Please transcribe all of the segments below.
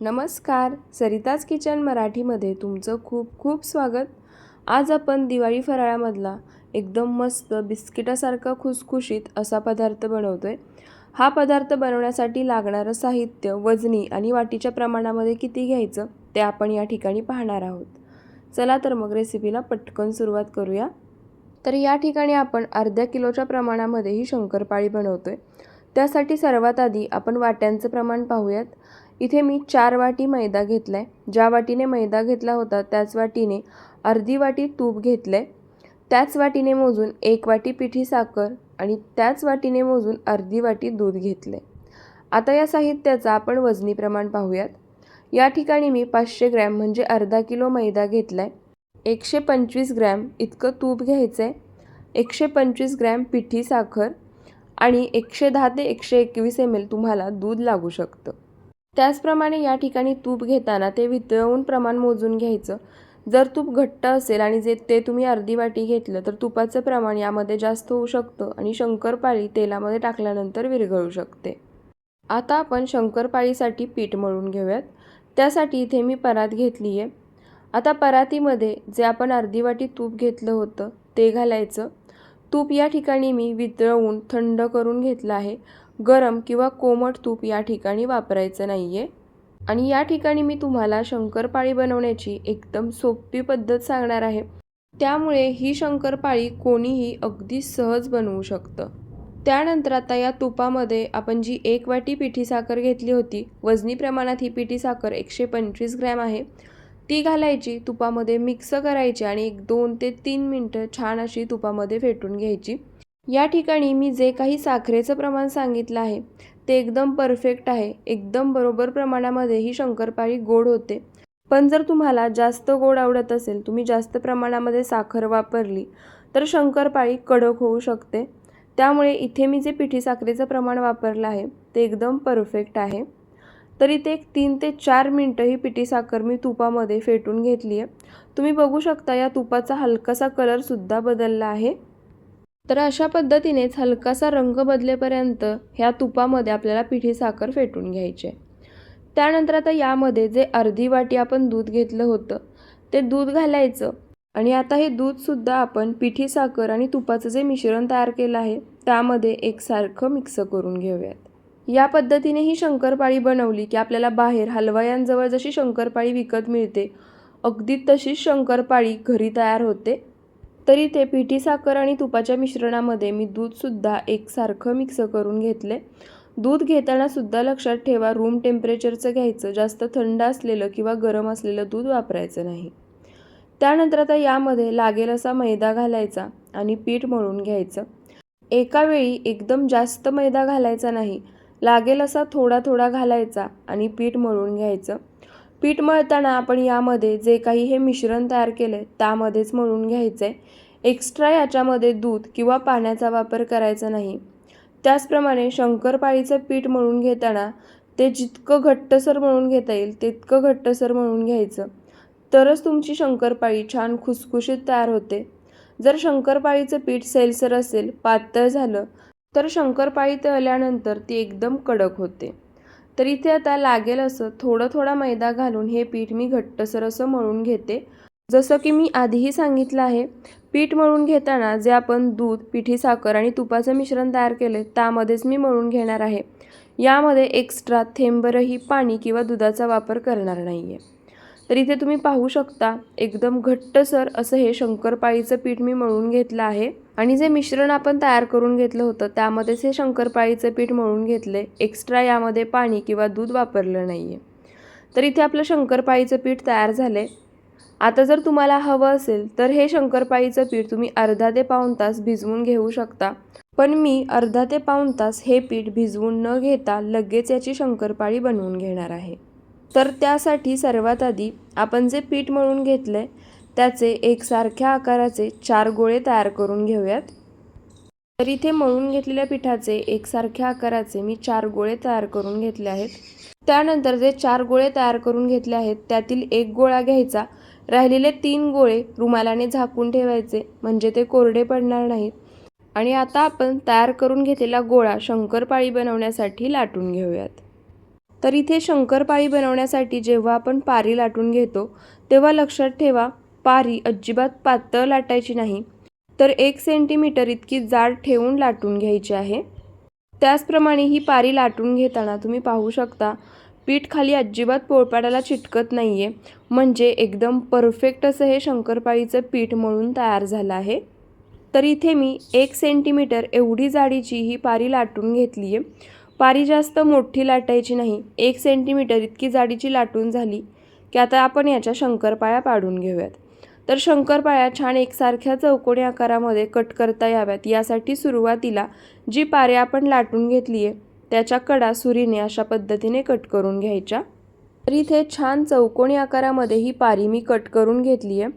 नमस्कार, सरिताज किचन मराठीमध्ये तुमचं खूप खूप स्वागत. आज आपण दिवाळी फराळामधला एकदम मस्त बिस्किटासारखा खुसखुशीत असा पदार्थ बनवतोय. हा पदार्थ बनवण्यासाठी लागणारं साहित्य वजनी आणि वाटीच्या प्रमाणामध्ये किती घ्यायचं ते आपण या ठिकाणी पाहणार आहोत. चला तर मग रेसिपीला पटकन सुरुवात करूया. तर या ठिकाणी आपण अर्ध्या किलोच्या प्रमाणामध्ये ही शंकरपाळी बनवतोय. त्यासाठी सर्वात आधी आपण वाट्यांचं प्रमाण पाहूयात. इथे मी 4 वाटी मैदा घेतलाय. ज्या वाटीने मैदा घेतला होता त्याच वाटीने अर्धी वाटी तूप घेतले. त्याच वाटीने मोजून 1 वाटी पिठी साखर आणि त्याच वाटीने मोजून अर्धी वाटी दूध घेतले. आता या साहित्याचा आपण वजनी प्रमाण पाहूयात. या ठिकाणी मी 500 ग्रॅम म्हणजे अर्धा किलो मैदा घेतलाय. 125 ग्रॅम इतकं तूप घ्यायचंय. 125 ग्रॅम पिठी साखर आणि 110 ते 121 ml तुम्हाला दूध लागू शकतं. त्याचप्रमाणे या ठिकाणी तूप घेताना ते वितळवून प्रमाण मोजून घ्यायचं. जर तूप घट्ट असेल आणि ते तुम्ही अर्धी वाटी घेतलं तर तुपाचं प्रमाण यामध्ये जास्त होऊ शकतं आणि शंकरपाळी तेलामध्ये टाकल्यानंतर विरघळू शकते. आता आपण शंकरपाळीसाठी पीठ मळून घेऊयात. त्यासाठी इथे मी परात घेतली आहे. आता परातीमध्ये जे आपण अर्धी वाटी तूप घेतलं होतं ते घालायचं. तूप या ठिकाणी मी वितळवून थंड करून घेतलं आहे. गरम किंवा कोमट तूप या ठिकाणी वापरायचं नाही आहे. आणि या ठिकाणी मी तुम्हाला शंकरपाळी बनवण्याची एकदम सोपी पद्धत सांगणार आहे. त्यामुळे ही शंकरपाळी कोणीही अगदी सहज बनवू शकतं. त्यानंतर आता या तुपामध्ये आपण जी 1 वाटी पिठी साखर घेतली होती, वजनी प्रमाणात ही पिठी साखर 125 ग्रॅम आहे, ती घालायची, तुपामध्ये मिक्स करायची आणि 2 ते 3 मिनटं छान अशी तुपामध्ये फेटून घ्यायची. या ठिकाणी मी जे काही साखरेचं प्रमाण सांगितलं आहे ते एकदम परफेक्ट आहे. एकदम बरोबर प्रमाणामध्ये ही शंकरपाळी गोड होते. पण जर तुम्हाला जास्त गोड आवडत असेल, तुम्ही जास्त प्रमाणामध्ये साखर वापरली तर शंकरपाळी कडक होऊ शकते. त्यामुळे इथे मी जे पिठी साखरेचं प्रमाण वापरलं आहे ते एकदम परफेक्ट आहे. तर इथे 3 ते 4 मिनटं ही पिठी साखर मी तुपामध्ये फेटून घेतली आहे. तुम्ही बघू शकता या तुपाचा हलकासा कलरसुद्धा बदलला आहे. तर अशा पद्धतीनेच हलकासा रंग बदलेपर्यंत ह्या तुपामध्ये आपल्याला पिठी साखर फेटून घ्यायची आहे. त्यानंतर आता यामध्ये जे अर्धी वाटी आपण दूध घेतलं होतं ते दूध घालायचं आणि आता हे दूधसुद्धा आपण पिठी साखर आणि तुपाचं जे मिश्रण तयार केलं आहे त्यामध्ये एकसारखं मिक्स करून घेऊयात. या पद्धतीने ही शंकरपाळी बनवली की आपल्याला बाहेर हलवायांजवळ जशी शंकरपाळी विकत मिळते अगदी तशीच शंकरपाळी घरी तयार होते. तरी ते पिठी साखर आणि तुपाच्या मिश्रणामध्ये मी दूधसुद्धा एकसारखं मिक्स करून घेतले. दूध घेताना सुद्धा लक्षात ठेवा रूम टेम्परेचरचं घ्यायचं, जास्त थंड असलेलं किंवा गरम असलेलं दूध वापरायचं नाही. त्यानंतर आता यामध्ये लागेल असा मैदा घालायचा आणि पीठ मळून घ्यायचं. एका वेळी एकदम जास्त मैदा घालायचा नाही, लागेल असा थोडा थोडा घालायचा आणि पीठ मळून घ्यायचं. पीठ मळताना आपण यामध्ये जे काही हे मिश्रण तयार केलं त्यामध्येच मळून घ्यायचं आहे. एक्स्ट्रा याच्यामध्ये दूध किंवा पाण्याचा वापर करायचा नाही. त्याचप्रमाणे शंकरपाळीचं पीठ मळून घेताना ते जितकं घट्टसर मळून घेता येईल तितकं घट्टसर मळून घ्यायचं, तरच तुमची शंकरपाळी छान खुसखुशीत तयार होते. जर शंकरपाळीचं पीठ सैलसर असेल, पातळ झालं तर शंकरपाळी तळल्यानंतर ती एकदम कडक होते. तर इथे आता लागेल असं थोडं थोडा मैदा घालून हे पीठ मी घट्टसर असं मळून घेते. जसं की मी आधीही सांगितलं आहे, पीठ मळून घेताना जे आपण दूध, पिठी साखर आणि तुपाचं मिश्रण तयार केले त्यामध्येच मी मळून घेणार आहे. यामध्ये एक्स्ट्रा थेंबभरही पाणी किंवा दुधाचा वापर करणार नाही आहे. तर इथे तुम्ही पाहू शकता एकदम घट्टसर असं हे शंकरपाळीचं पीठ मी मळून घेतलं आहे आणि जे मिश्रण आपण तयार करून घेतलं होतं त्यामध्येच हे शंकरपाळीचं पीठ मळून घेतले. एक्स्ट्रा यामध्ये पाणी किंवा दूध वापरलं नाही आहे. तर इथे आपलं शंकरपाळीचं पीठ तयार झालं आहे. आता जर तुम्हाला हवं असेल तर हे शंकरपाळीचं पीठ तुम्ही अर्धा ते पाऊण तास भिजवून घेऊ शकता. पण मी अर्धा ते पाऊण तास हे पीठ भिजवून न घेता लगेच याची शंकरपाळी बनवून घेणार आहे. तर त्यासाठी सर्वात आधी आपण जे पीठ मळून घेतले त्याचे एकसारख्या आकाराचे 4 गोळे तयार करून घेऊयात. तर इथे मळून घेतलेल्या पिठाचे एकसारख्या आकाराचे मी 4 गोळे तयार करून घेतले आहेत. त्यानंतर जे 4 गोळे तयार करून घेतले आहेत त्यातील एक गोळा घ्यायचा. राहिलेले 3 गोळे रुमालाने झाकून ठेवायचे म्हणजे ते कोरडे पडणार नाहीत. आणि आता आपण तयार करून घेतलेला गोळा शंकरपाळी बनवण्यासाठी लाटून घेऊयात. तर इथे शंकरपाळी बनवण्यासाठी जेव्हा आपण पारी लाटून घेतो तेव्हा लक्षात ठेवा, पारी अजिबात पातळ लाटायची नाही, तर 1 सेंटीमीटर इतकी जाड ठेवून लाटून घ्यायची आहे। त्याचप्रमाणे ही पारी लाटून घेताना तुम्ही पाहू शकता, पीठ खाली अजिबात पोळपाटाला चिटकत नाही आहे, म्हणजे एकदम परफेक्ट असं हे शंकरपाळीचं पीठ मळून तयार झालं आहे। तर इथे मी 1 सेंटीमीटर एवढी जाडीची ही पारी लाटून घेतली आहे। पारी जास्त मोठी लाटायची नाही, 1 सेंटीमीटर इतकी जाडीची लाटून झाली की आता आपण याच्या शंकरपाळ्या पाडून घेऊयात। तर शंकरपाळ्या छान एकसारख्या चौकोनी आकारामध्ये कट करता याव्यात यासाठी सुरुवातीला जी पारी आपण लाटून घेतली आहे त्याच्या कडा सुरीने अशा पद्धतीने कट करून घ्यायच्या। तर इथे छान चौकोनी आकारामध्ये ही पारी मी कट करून घेतली आहे।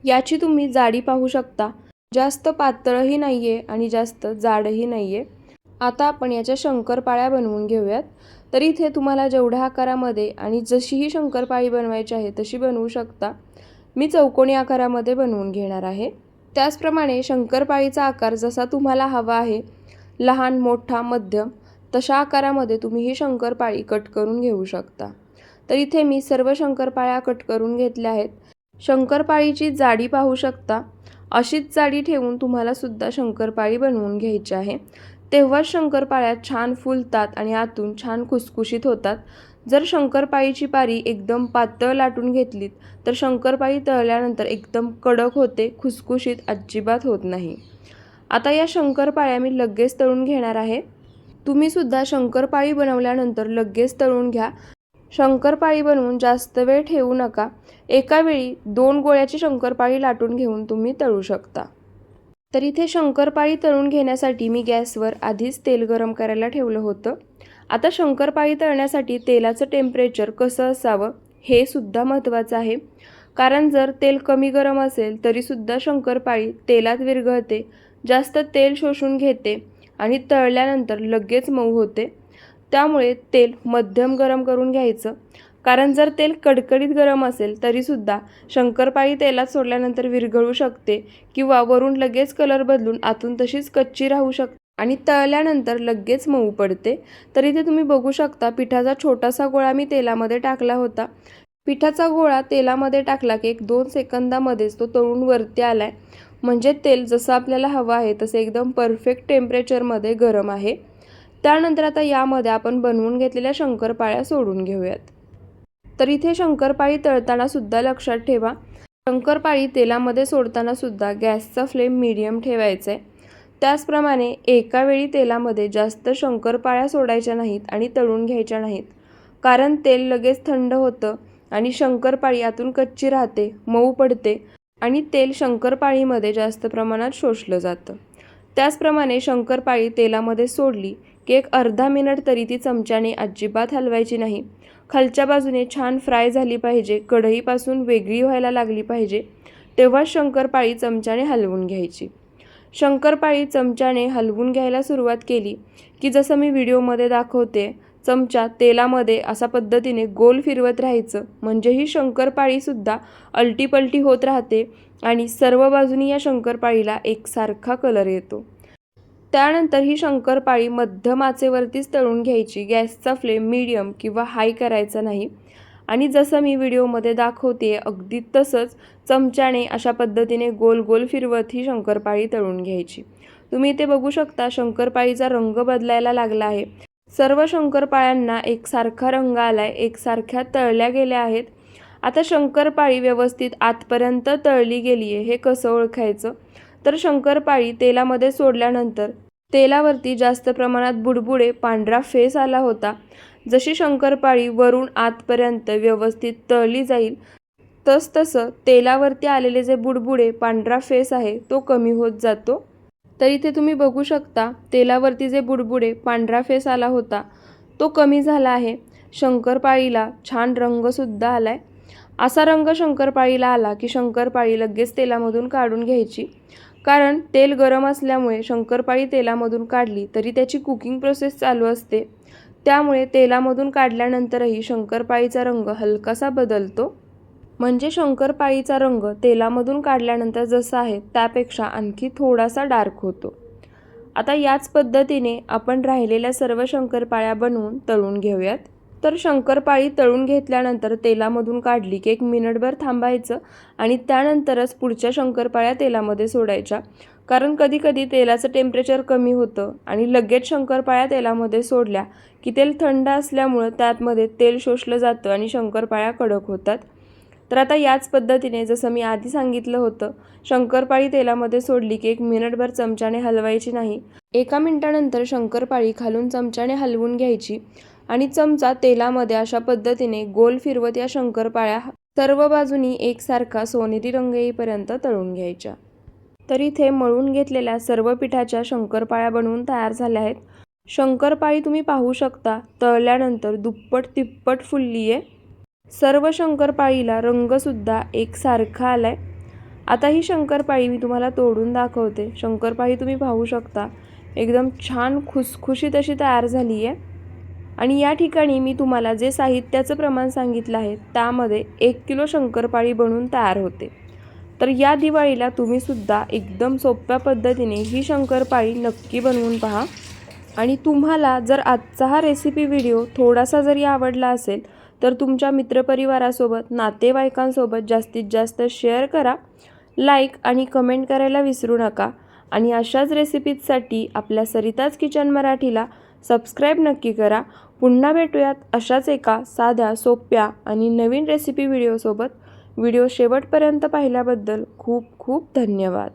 याची तुम्ही जाडी पाहू शकता, जास्त पातळही नाही आहे आणि जास्त जाडही नाही आहे। आता आपण याच्या शंकरपाळ्या बनवून घेऊयात। तर इथे तुम्हाला जेवढ्या आकारामध्ये आणि जशीही शंकरपाळी बनवायची आहे तशी बनवू शकता। मी चौकोनी आकारामध्ये बनवून घेणार आहे। त्याचप्रमाणे शंकरपाळीचा आकार जसा तुम्हाला हवा आहे, लहान, मोठा, मध्यम, तशा आकारामध्ये तुम्ही ही शंकरपाळी कट करून घेऊ शकता। तर इथे मी सर्व शंकरपाळ्या कट करून घेतल्या आहेत। शंकरपाळीची जाडी पाहू शकता, अशीच जाडी ठेवून तुम्हाला सुद्धा शंकरपाळी बनवून घ्यायची आहे, तेव्हा शंकरपाळ्या छान फुलतात आणि आतून छान खुसखुशीत होतात। जर शंकरपाळीची पारी एकदम पातळ लाटून घेतलीत तर शंकरपाळी तळल्यानंतर एकदम कडक होते, खुसखुशीत अजिबात होत नाही। आता या शंकरपाळ्या मी लगेच तळून घेणार आहे। तुम्ही सुद्धा शंकरपाळी बनवल्यानंतर लगेच तळून घ्या। शंकरपाळी बनवून जास्त वेळ ठेवू नका, एका वेळी 2 गोळ्याची शंकरपाळी लाटून घेऊन तुम्ही तळू शकता। तर इथे शंकरपाळी तळून घेण्यासाठी मी गॅसवर आधीच तेल गरम करायला ठेवलं होतं। आता शंकरपाळी तळण्यासाठी तेलाचं टेम्परेचर कसं असावं हे सुद्धा महत्त्वाचं आहे, कारण जर तेल कमी गरम असेल तरीसुद्धा शंकरपाळी तेलात विरघळते, जास्त तेल शोषून घेते आणि तळल्यानंतर लगेच मऊ होते। त्यामुळे तेल मध्यम गरम करून घ्यायचं, कारण जर तेल कडकडीत गरम असेल तरीसुद्धा शंकरपाळी तेलात सोडल्यानंतर विरघळू शकते किंवा वरून लगेच कलर बदलून आतून तशीच कच्ची राहू शकते आणि तळल्यानंतर लगेच मऊ पडते। तर इथे तुम्ही बघू शकता, पिठाचा छोटासा गोळा मी तेलामध्ये टाकला होता। पिठाचा गोळा तेलामध्ये टाकला की 1-2 सेकंदामध्येच तो तळून वरती आलाय, म्हणजे तेल जसं आपल्याला हवं आहे तसे एकदम परफेक्ट टेम्परेचरमध्ये गरम आहे। त्यानंतर आता यामध्ये आपण बनवून घेतलेल्या शंकरपाळ्या सोडून घेऊयात। तर इथे शंकरपाळी तळताना सुद्धा लक्षात ठेवा, शंकरपाळी तेलामध्ये सोडताना सुद्धा गॅसचा फ्लेम मीडियम ठेवायचा आहे। त्याचप्रमाणे एका वेळी तेलामध्ये जास्त शंकरपाळ्या सोडायच्या नाहीत आणि तळून घ्यायच्या नाहीत, कारण तेल लगेच थंड होतं आणि शंकरपाळी आतून कच्ची राहते, मऊ पडते आणि तेल शंकरपाळीमध्ये जास्त प्रमाणात शोषलं जातं। त्याचप्रमाणे शंकरपाळी तेलामध्ये सोडली की एक अर्धा मिनिट तरी ती चमच्याने अजिबात हलवायची नाही। खालच्या बाजूने छान फ्राय झाली पाहिजे, कढईपासून वेगळी व्हायला लागली पाहिजे, तेव्हा शंकरपाळी चमच्याने हलवून घ्यायची। शंकरपाळी चमच्याने हलवून घ्यायला सुरुवात केली की जसं मी व्हिडिओमध्ये दाखवते, चमचा तेलामध्ये अशा पद्धतीने गोल फिरवत राहायचं, म्हणजे ही शंकरपाळीसुद्धा अलटीपलटी होत राहते आणि सर्व बाजूनी या शंकरपाळीला एकसारखा कलर येतो। त्यानंतर ही शंकरपाळी मध्यम आचेवरतीच तळून घ्यायची, गॅसचा फ्लेम मीडियम किंवा हाय करायचा नाही। आणि जसं मी व्हिडिओमध्ये दाखवते अगदी तसंच चमच्याने अशा पद्धतीने गोल गोल फिरवत ही शंकरपाळी तळून घ्यायची। तुम्ही इथे बघू शकता, शंकरपाळीचा रंग बदलायला लागला आहे। सर्व शंकरपाळ्यांना एकसारखा रंग आलाय, एकसारख्या तळल्या गेल्या आहेत। आता शंकरपाळी व्यवस्थित आतपर्यंत तळली गेली आहे हे कसं ओळखायचं, तर शंकरपाळी तेलामध्ये सोडल्यानंतर तेलावरती जास्त प्रमाणात बुडबुडे, पांढरा फेस आला होता। जशी शंकरपाळी वरून आतपर्यंत व्यवस्थित तळली जाईल तसतसं तेलावरती आलेले जे बुडबुडे, पांढरा फेस आहे तो कमी होत जातो। तर इथे तुम्ही बघू शकता, तेलावरती जे बुडबुडे, पांढरा फेस आला होता तो कमी झाला आहे। शंकरपाळीला छान रंगसुद्धा आलाय। असा रंग शंकरपाळीला आला की शंकरपाळी लगेच तेलामधून काढून घ्यायची, कारण तेल गरम असल्यामुळे शंकरपाळी तेलामधून काढली तरी त्याची कुकिंग प्रोसेस चालू असते, त्यामुळे तेलामधून काढल्यानंतरही शंकरपाळीचा रंग हलकासा बदलतो, म्हणजे शंकरपाळीचा रंग तेलामधून काढल्यानंतर जसा आहे त्यापेक्षा आणखी थोडासा डार्क होतो। आता याच पद्धतीने आपण राहिलेल्या सर्व शंकरपाळ्या बनवून तळून घेऊयात। तर शंकरपाळी तळून घेतल्यानंतर तेलामधून काढली की 1 मिनिटभर थांबायचं आणि त्यानंतरच पुढच्या शंकरपाळ्या तेलामध्ये सोडायच्या. कारण कधी-कधी तेलाचं टेम्परेचर कमी होतं आणि लगेच शंकरपाळ्या तेलामध्ये सोडल्या की तेल थंड असल्यामुळं त्यामध्ये तेल शोषलं जातं आणि शंकरपाळ्या कडक होतात. तर आता याच पद्धतीने जसं मी आधी सांगितलं होतं, शंकरपाळी तेलामध्ये सोडली की 1 मिनिटभर चमच्याने हलवायची नाही. 1 मिनिटानंतर शंकरपाळी खालून चमच्याने हलवून घ्यायची आणि चमचा तेलामध्ये अशा पद्धतीने गोल फिरवत या शंकरपाळ्या सर्व बाजूनी एकसारखा सोनेरी रंग येईपर्यंत तळून घ्यायच्या. तर इथे मळून घेतलेल्या सर्व पिठाच्या शंकरपाळ्या बनवून तयार झाल्या आहेत. शंकरपाळी तुम्ही पाहू शकता तळल्यानंतर दुप्पट तिप्पट फुलली आहे. सर्व शंकरपाळीला रंगसुद्धा एकसारखा आलाय. आता ही शंकरपाळी मी तुम्हाला तोडून दाखवते. शंकरपाळी तुम्ही पाहू शकता एकदम छान खुसखुशीत अशी तयार झाली आहे. आणि या ठिकाणी मी तुम्हाला जे साहित्याचं प्रमाण सांगितलं आहे त्यामध्ये 1 किलो शंकरपाळी बनवून तयार होते. तर या दिवाळीला तुम्ही सुद्धा एकदम सोप्या पद्धतीने ही शंकरपाळी नक्की बनवून पहा. आणि तुम्हाला जर आजचा हा रेसिपी व्हिडिओ थोडासा जरी आवडला असेल तर तुमच्या मित्रपरिवारासोबत, नातेवाईकांसोबत जास्तीत जास्त शेअर करा. लाईक आणि कमेंट करायला विसरू नका. आणि अशाच रेसिपीजसाठी आपल्या सरिताज किचन मराठीला सबस्क्राईब नक्की करा. पुन्हा भेटूयात अशाच एका साध्या, सोप्या आणि नवीन रेसिपी व्हिडिओसोबत. व्हिडिओ शेवटपर्यंत पाहिल्याबद्दल खूप खूप धन्यवाद.